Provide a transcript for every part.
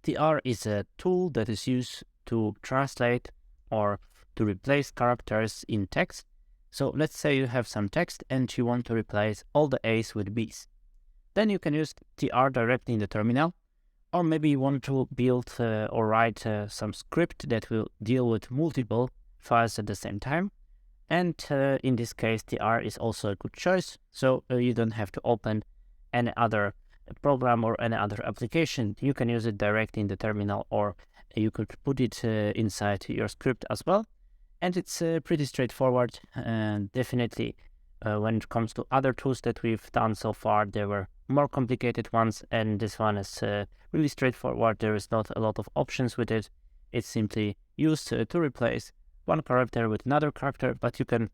TR is a tool that is used to translate or to replace characters in text. So let's say you have some text and you want to replace all the A's with B's. Then you can use TR directly in the terminal, or maybe you want to build or write some script that will deal with multiple files at the same time. And in this case, TR is also a good choice, so you don't have to open any other program or any other application. You can use it directly in the terminal, or you could put it inside your script as well. And it's pretty straightforward, and definitely when it comes to other tools that we've done so far, there were more complicated ones, and this one is really straightforward. There is not a lot of options with it. It's simply used to replace one character with another character, but you can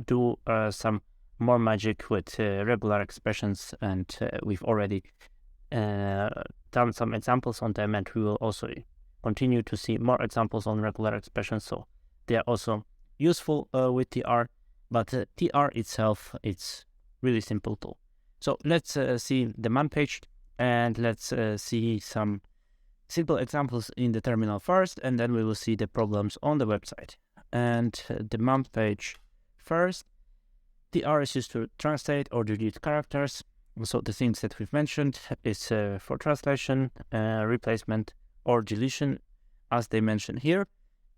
do some more magic with regular expressions, and we've already done some examples on them, and we will also continue to see more examples on regular expressions, so they are also useful with TR, but TR itself, it's really simple tool. So let's see the man page, and let's see some simple examples in the terminal first, and then we will see the problems on the website. And the man page first, TR is used to translate or delete characters. So the things that we've mentioned is for translation, replacement, or deletion, as they mention here.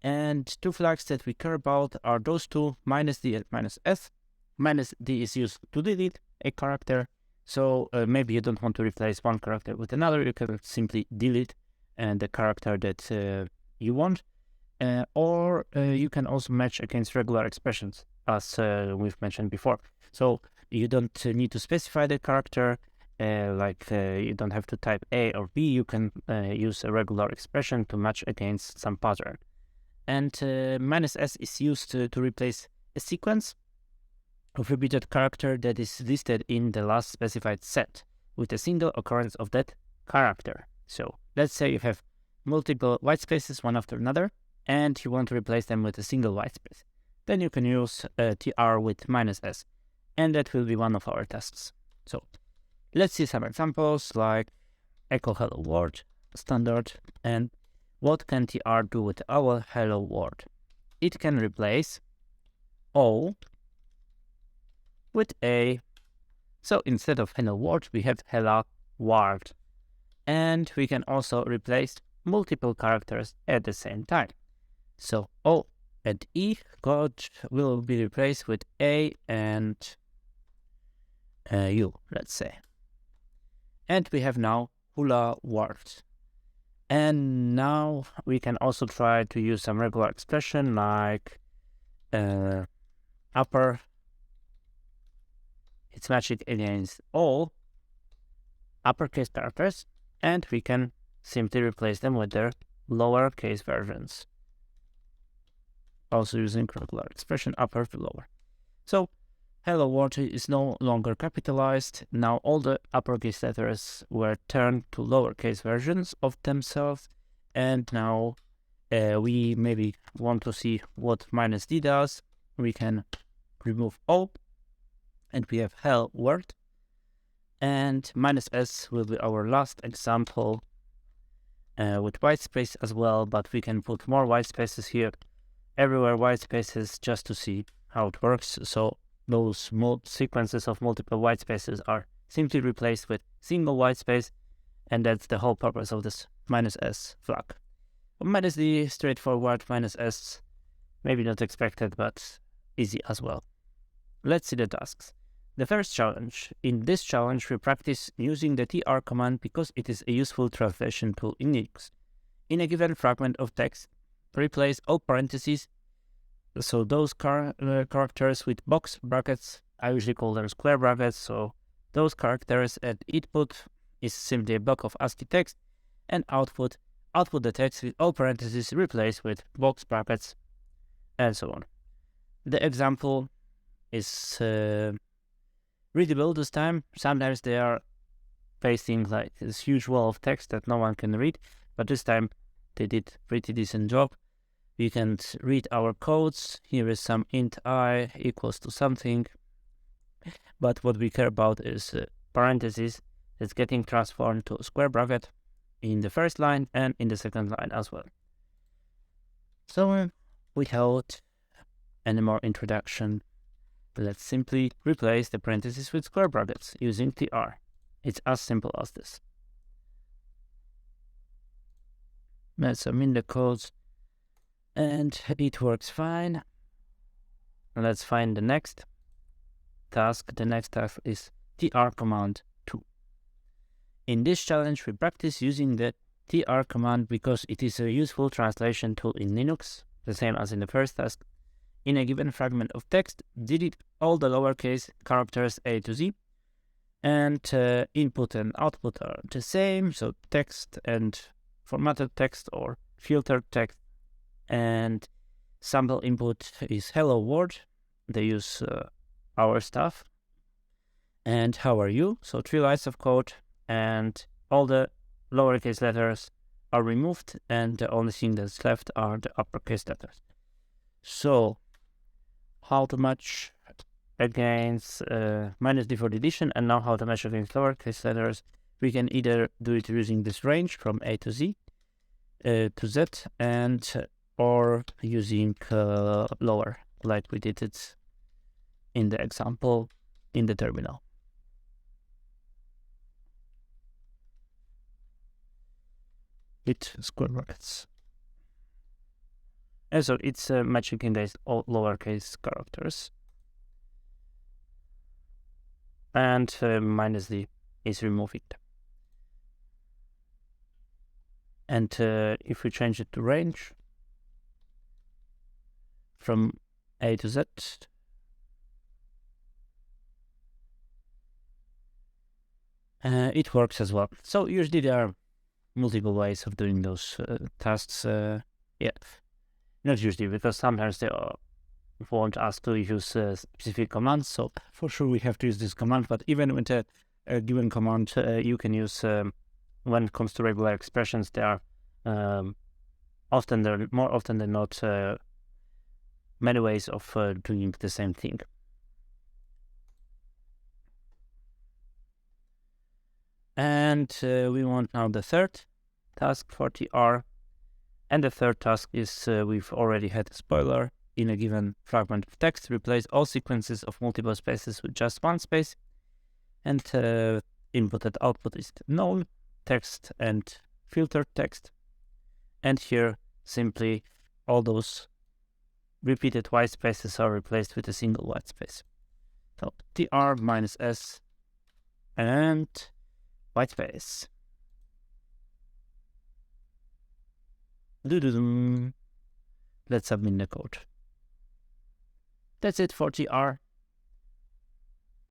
And two flags that we care about are those two, -d and -s. -d is used to delete a character. So maybe you don't want to replace one character with another. You can simply delete the character that you want. Or you can also match against regular expressions, as we've mentioned before. So you don't need to specify the character, you don't have to type A or B. You can use a regular expression to match against some pattern. And -s is used to replace a sequence of repeated character that is listed in the last specified set with a single occurrence of that character. So let's say you have multiple white spaces one after another, and you want to replace them with a single white space. Then you can use TR with -s, and that will be one of our tests. So let's see some examples like echo hello world standard. And what can TR do with our hello world? It can replace O with A. So instead of hello world, we have hello world. And we can also replace multiple characters at the same time. So O and E will be replaced with A and U, let's say. And we have now hula world. And now we can also try to use some regular expression like upper. It's matching against all uppercase characters, and we can simply replace them with their lowercase versions. Also using regular expression upper to lower. So hello world is no longer capitalized. Now all the uppercase letters were turned to lowercase versions of themselves. And now we maybe want to see what -d does. We can remove O, and we have hello world. And -s will be our last example with white space as well, but we can put more white spaces here. Everywhere white spaces, just to see how it works. So those sequences of multiple white spaces are simply replaced with single white space, and that's the whole purpose of this -s flag. -d, straightforward, -s, maybe not expected, but easy as well. Let's see the tasks. The first challenge. In this challenge, we practice using the TR command because it is a useful translation tool in Unix. In a given fragment of text, replace all parentheses, so those characters with box brackets. I usually call them square brackets, so those characters at input is simply a block of ASCII text, and output the text with all parentheses replaced with box brackets, and so on. The example is readable this time. Sometimes they are facing like this huge wall of text that no one can read, but this time they did pretty decent job. We can read our codes. Here is some int I equals to something, but what we care about is parentheses that's getting transformed to a square bracket, in the first line and in the second line as well. So without any more introduction, let's simply replace the parentheses with square brackets using tr. It's as simple as this. Let's submit the codes, and it works fine. Let's find the next task. The next task is tr command 2. In this challenge, we practice using the tr command because it is a useful translation tool in Linux, the same as in the first task. In a given fragment of text, delete all the lowercase characters A to Z, and input and output are the same, so text and formatted text or filtered text, and sample input is hello world. They use our stuff, and how are you, so 3 lines of code, and all the lowercase letters are removed, and the only thing that's left are the uppercase letters. So how to match against minus D for deletion, and now how to match against lowercase letters. We can either do it using this range from A to Z to Z, and or using lower, like we did it in the example in the terminal. With square brackets. And so it's matching against all lowercase characters. And minus D is removing them. And if we change it to range from A to Z, it works as well. So usually there are multiple ways of doing those tasks. Yeah, not usually, because sometimes they want us to use specific commands. So for sure we have to use this command. But even with a given command, you can use when it comes to regular expressions. There are more often than not many ways of doing the same thing. And we want now the third task for tr. And the third task is we've already had a spoiler. In a given fragment of text, replace all sequences of multiple spaces with just one space. And input and output is null, text and filtered text. And here simply all those repeated white spaces are replaced with a single white space. So tr minus s and white space. Let's submit the code. That's it for tr.